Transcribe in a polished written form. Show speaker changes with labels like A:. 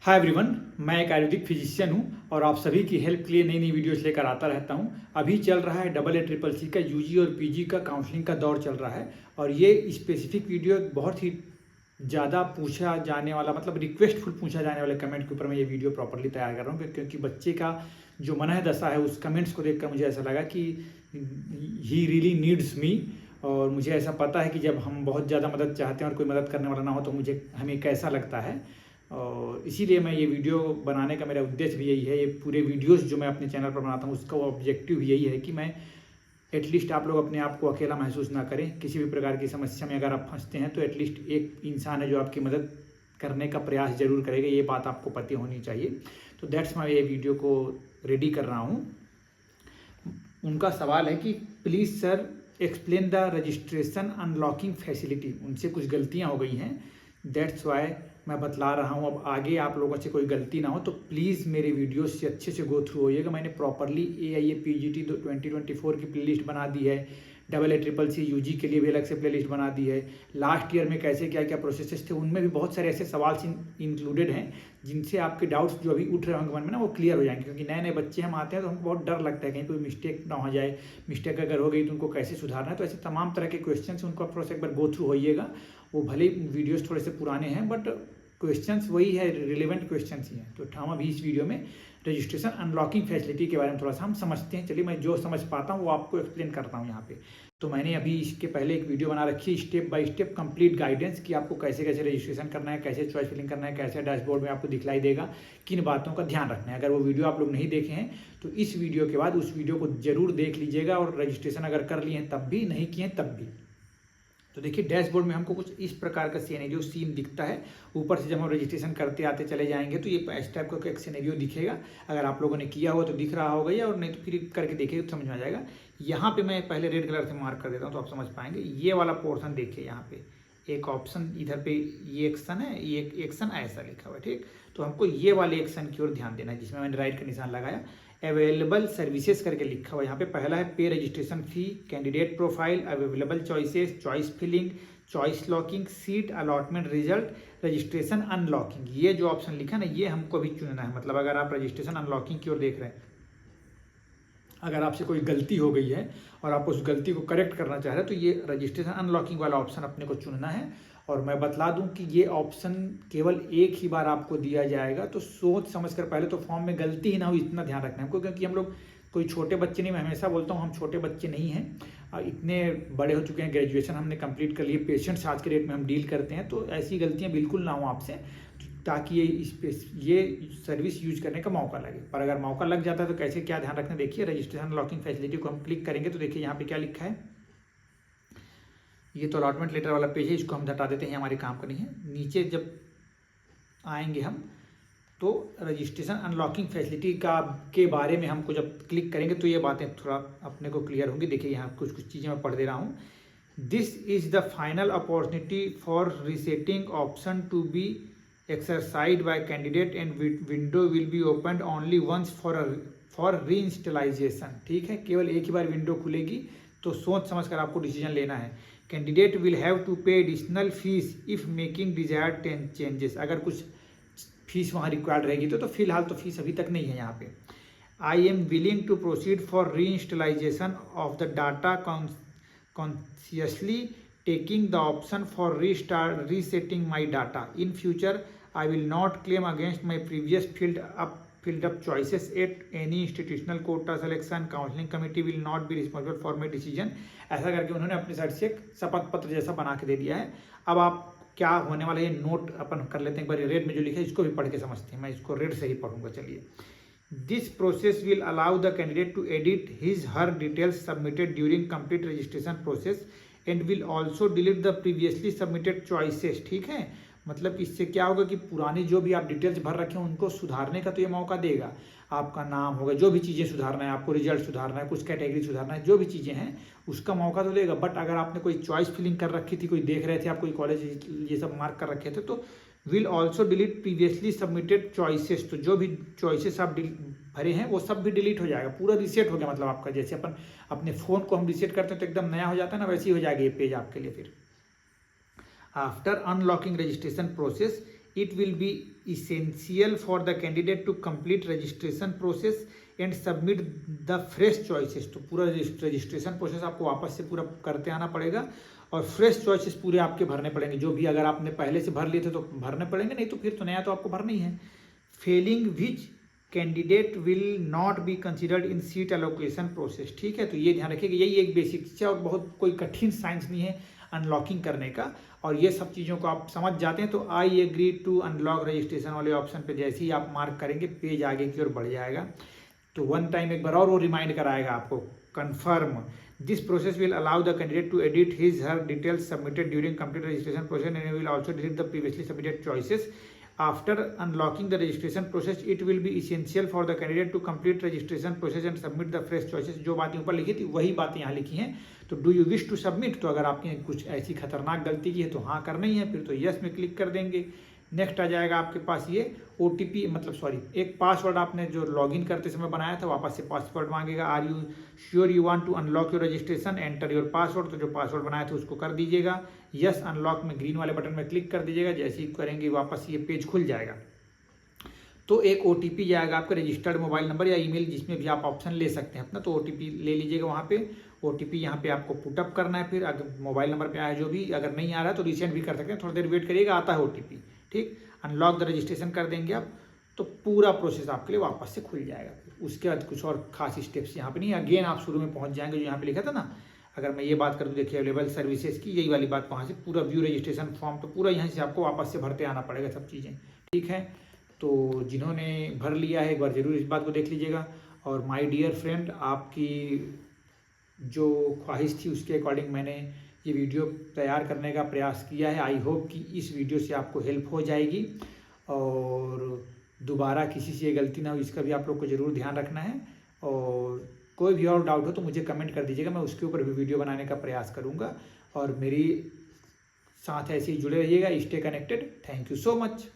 A: Hi everyone, मैं एक Ayurvedic physician हूं और आप सभी की हेल्प के लिए नई नई वीडियोस लेकर आता रहता हूं। अभी चल रहा है AA-CCC का यूजी और पीजी का काउंसलिंग का दौर चल रहा है और ये स्पेसिफिक वीडियो बहुत ही ज़्यादा पूछा जाने वाला, मतलब रिक्वेस्टफुल पूछा जाने वाले कमेंट के ऊपर मैं ये वीडियो प्रॉपर्ली तैयार कर रहा हूँ, क्योंकि बच्चे का जो मन है दशा है उस कमेंट्स को देखकर मुझे ऐसा लगा कि ही रियली नीड्स मी। और मुझे ऐसा पता है कि जब हम बहुत ज़्यादा मदद चाहते हैं और कोई मदद करने वाला ना हो तो हमें कैसा लगता है। और इसीलिए मैं ये वीडियो बनाने का मेरा उद्देश्य भी यही है। ये पूरे वीडियोस जो मैं अपने चैनल पर बनाता हूँ उसका ऑब्जेक्टिव भी यही है कि मैं एटलीस्ट आप लोग अपने आप को अकेला महसूस ना करें। किसी भी प्रकार की समस्या में अगर आप फंसते हैं तो एटलीस्ट एक इंसान है जो आपकी मदद करने का प्रयास जरूर करेगा, ये बात आपको पता होनी चाहिए। तो दैट्स मैं ये वीडियो को रेडी कर रहा हूँ। उनका सवाल है कि please sir explain the registration unlocking facility. उनसे कुछ गलतियाँ हो गई हैं, दैट्स वाई मैं बतला रहा हूँ। अब आगे आप लोगों से कोई गलती ना हो तो प्लीज़ मेरे वीडियोस से अच्छे से गो थ्रू होइएगा। मैंने प्रॉपरली AIA PGT 2024 की प्लेलिस्ट बना दी है, AA-CCC UG के लिए भी अलग से प्लेलिस्ट बना दी है। लास्ट ईयर में कैसे क्या क्या प्रोसेसेस थे उनमें भी बहुत सारे ऐसे सवाल इंक्लूडेड हैं जिनसे आपके डाउट्स जो अभी उठ रहे होंगे मन में ना वो क्लियर हो जाएंगे। क्योंकि नए नए बच्चे हम आते हैं तो हमको बहुत डर लगता है कहीं कोई मिस्टेक ना हो जाए, मिस्टेक अगर हो गई तो उनको कैसे सुधारना है। तो ऐसे तमाम तरह के क्वेश्चन उनको आप थोड़ा सा एक बार गो थ्रू होइएगा। वो भले वीडियोस थोड़े से पुराने हैं बट क्वेश्चंस वही है, रिलेवेंट क्वेश्चंस ही हैं। तो हम अभी इस वीडियो में रजिस्ट्रेशन अनलॉकिंग फैसिलिटी के बारे में थोड़ा सा हम समझते हैं। चलिए मैं जो समझ पाता हूँ वो आपको एक्सप्लेन करता हूँ यहाँ पे। तो मैंने अभी इसके पहले एक वीडियो बना रखी है step by step complete guidance कि आपको कैसे कैसे रजिस्ट्रेशन करना है, कैसे चॉइस फिलिंग करना है, कैसे डैशबोर्ड में आपको दिखलाई देगा, किन बातों का ध्यान रखना है। अगर वो वीडियो आप लोग नहीं देखे हैं तो इस वीडियो के बाद उस वीडियो को जरूर देख लीजिएगा। और रजिस्ट्रेशन अगर कर लिए हैं तब भी, नहीं किए हैं तब भी। तो देखिए डैशबोर्ड में हमको कुछ इस प्रकार का सिनेरियो सीन दिखता है। ऊपर से जब हम रजिस्ट्रेशन करते आते चले जाएंगे तो ये इस टाइप का एक सिनेरियो दिखेगा। अगर आप लोगों ने किया हो तो दिख रहा होगा या, और नहीं तो फिर करके देखिए तो समझ में आ जाएगा। यहाँ पे मैं पहले रेड कलर से मार्क कर देता हूँ तो आप समझ पाएंगे। ये वाला पोर्शन देखिए, यहाँ पे एक ऑप्शन इधर पे ये एक्शन है, ये एक्शन ऐसा लिखा हुआ है, ठीक। तो हमको ये वाले एक्शन की ओर ध्यान देना है जिसमें मैंने राइट का निशान लगाया। अवेलेबल सर्विसेज करके लिखा हुआ है यहाँ पे। पहला है pay registration fee, candidate profile, available choices, choice filling, choice locking, seat allotment result, registration unlocking. ये जो ऑप्शन लिखा ना ये हमको भी चुनना है। मतलब अगर आप रजिस्ट्रेशन अनलॉकिंग की ओर देख रहे हैं, अगर आपसे कोई गलती हो गई है और आप उस गलती को करेक्ट करना चाह रहे हैं तो ये रजिस्ट्रेशन अनलॉकिंग वाला ऑप्शन अपने को चुनना है। और मैं बतला दूं कि ये ऑप्शन केवल एक ही बार आपको दिया जाएगा, तो सोच समझ कर पहले तो फॉर्म में गलती ही ना हो इतना ध्यान रखना है हमको। क्योंकि हम लोग कोई छोटे बच्चे नहीं, मैं हमेशा बोलता हूँ हम छोटे बच्चे नहीं हैं, इतने बड़े हो चुके हैं, ग्रेजुएशन हमने कंप्लीट कर लिए, पेशेंट्स आज के डेट में हम डील करते हैं। तो ऐसी गलतियाँ बिल्कुल ना हो आपसे, ताकि ये सर्विस यूज करने का मौका लगे। पर अगर मौका लग जाता है तो कैसे क्या ध्यान रखना, देखिए रजिस्ट्रेशन लॉकिंग फैसिलिटी को हम क्लिक करेंगे तो देखिए यहाँ पे क्या लिखा है। ये तो अलॉटमेंट लेटर वाला पेज है, इसको हम हटा देते हैं, हमारे काम का नहीं है। नीचे जब आएंगे हम तो रजिस्ट्रेशन अनलॉकिंग फैसिलिटी के बारे में हमको जब क्लिक करेंगे तो ये बातें थोड़ा अपने को क्लियर होंगी। देखिए यहाँ कुछ कुछ चीज़ें मैं पढ़ दे रहा हूँ। This is the final opportunity for resetting option to be exercised by candidate and window will be opened only once for reinstallation। ठीक है, केवल एक ही बार विंडो खुलेगी, तो सोच समझ कर आपको डिसीजन लेना है। कैंडिडेट विल हैव टू पे additional fees if making desired changes. अगर कुछ फीस वहाँ रिक्वायर्ड रहेगी तो फिलहाल तो फीस अभी तक नहीं है यहाँ पे। I am willing to proceed for reinstallization of the data consciously taking the option for resetting my data in future. I will not claim against my previous filled up choices at any institutional quota selection. Counseling committee will not be responsible for my decision। ऐसा करके उन्होंने अपनी side से एक शपथ पत्र जैसा बना के दे दिया है। अब आप क्या होने वाला है नोट अपन कर लेते हैं एक बार। रेड में जो लिखा है इसको भी पढ़ के समझते हैं, मैं इसको रेड से ही पढ़ूंगा। चलिए, this process will allow the candidate to edit his her details submitted during complete registration process and will also delete the previously submitted choices. ठीक है, मतलब इससे क्या होगा कि पुरानी जो भी आप डिटेल्स भर रखे हैं उनको सुधारने का तो ये मौका देगा। आपका नाम होगा, जो भी चीज़ें सुधारना है, आपको रिजल्ट सुधारना है, कुछ कैटेगरी सुधारना है, जो भी चीज़ें हैं उसका मौका तो देगा। बट अगर आपने कोई चॉइस फिलिंग कर रखी थी, कोई देख रहे थे आप, कोई कॉलेज ये सब मार्क कर रखे थे, तो will also delete previously submitted choices. तो जो भी चॉइसेस आप भरे हैं वो सब भी डिलीट हो जाएगा, पूरा रीसेट हो गया। मतलब आपका जैसे अपन अपने फ़ोन को हम रीसेट करते हैं तो एकदम नया हो जाता है ना, वैसे ही हो जाएगा ये पेज आपके लिए। फिर after unlocking registration process it will be essential for the candidate to complete registration process and submit the fresh choices। तो पूरा रजिस्ट्रेशन प्रोसेस आपको वापस से पूरा करते आना पड़ेगा और फ्रेश चॉइसेस पूरे आपके भरने पड़ेंगे, जो भी अगर आपने पहले से भर लिए थे तो भरने पड़ेंगे, नहीं तो फिर तो नया तो आपको भरना ही है। Fehling which candidate will not be considered in seat allocation process. ठीक है, तो ये ध्यान रखिए कि यही एक बेसिक चीज़ है और बहुत कोई कठिन साइंस नहीं है अनलॉकिंग करने का, और ये सब चीज़ों को आप समझ जाते हैं तो I agree to unlock registration वाले ऑप्शन पे जैसे ही आप मार्क करेंगे पेज आगे की ओर बढ़ जाएगा। तो वन टाइम एक बार और वो रिमाइंड कराएगा आपको, confirm this process will allow the candidate to edit his her details submitted during complete registration process and will also delete the previously submitted choices. After unlocking the registration process, it will be essential for the candidate to complete registration process and submit the fresh choices। जो बातें ऊपर लिखी थी वही बातें यहाँ लिखी हैं। तो do you wish to submit, तो अगर आपने कुछ ऐसी खतरनाक गलती की है तो हाँ करना ही है, फिर तो यस में क्लिक कर देंगे। नेक्स्ट आ जाएगा आपके पास ये OTP, मतलब सॉरी एक पासवर्ड आपने जो लॉगिन करते समय बनाया था वापस से पासवर्ड मांगेगा। Are you sure you want to unlock your registration, enter your password, तो जो पासवर्ड बनाया था उसको कर दीजिएगा। यस अनलॉक में ग्रीन वाले बटन में क्लिक कर दीजिएगा। जैसे ही करेंगे वापस ये पेज खुल जाएगा। तो एक OTP जाएगा आपका रजिस्टर्ड मोबाइल नंबर या ईमेल जिसमें भी आप ऑप्शन ले सकते हैं अपना, तो OTP ले लीजिएगा वहाँ पे। OTP यहाँ पे आपको पुटअप करना है, फिर अगर मोबाइल नंबर पे आया जो भी, अगर नहीं आ रहा है तो रिसेंड भी कर सकते हैं, थोड़ी देर वेट करिएगा, आता है OTP। ठीक, अनलॉक द रजिस्ट्रेशन कर देंगे आप, तो पूरा प्रोसेस आपके लिए वापस से खुल जाएगा। उसके बाद कुछ और खास स्टेप्स यहाँ पे नहीं, अगेन आप शुरू में पहुँच जाएंगे जो यहाँ पे लिखा था ना। अगर मैं ये बात करूँ देखिए अवेलेबल सर्विसेज की, यही वाली बात वहाँ से पूरा व्यू रजिस्ट्रेशन फॉर्म, तो पूरा यहाँ से आपको वापस से भरते आना पड़ेगा सब चीज़ें। ठीक है, तो जिन्होंने भर लिया है एक बार ज़रूर इस बात को देख लीजिएगा। और माय डियर फ्रेंड, आपकी जो ख्वाहिश थी उसके अकॉर्डिंग मैंने ये वीडियो तैयार करने का प्रयास किया है। आई होप कि इस वीडियो से आपको हेल्प हो जाएगी और दोबारा किसी से ये गलती ना हो, इसका भी आप लोग को ज़रूर ध्यान रखना है। और कोई भी और डाउट हो तो मुझे कमेंट कर दीजिएगा, मैं उसके ऊपर भी वीडियो बनाने का प्रयास करूँगा। और मेरी साथ ऐसे ही जुड़े रहिएगा, stay connected. Thank you so much.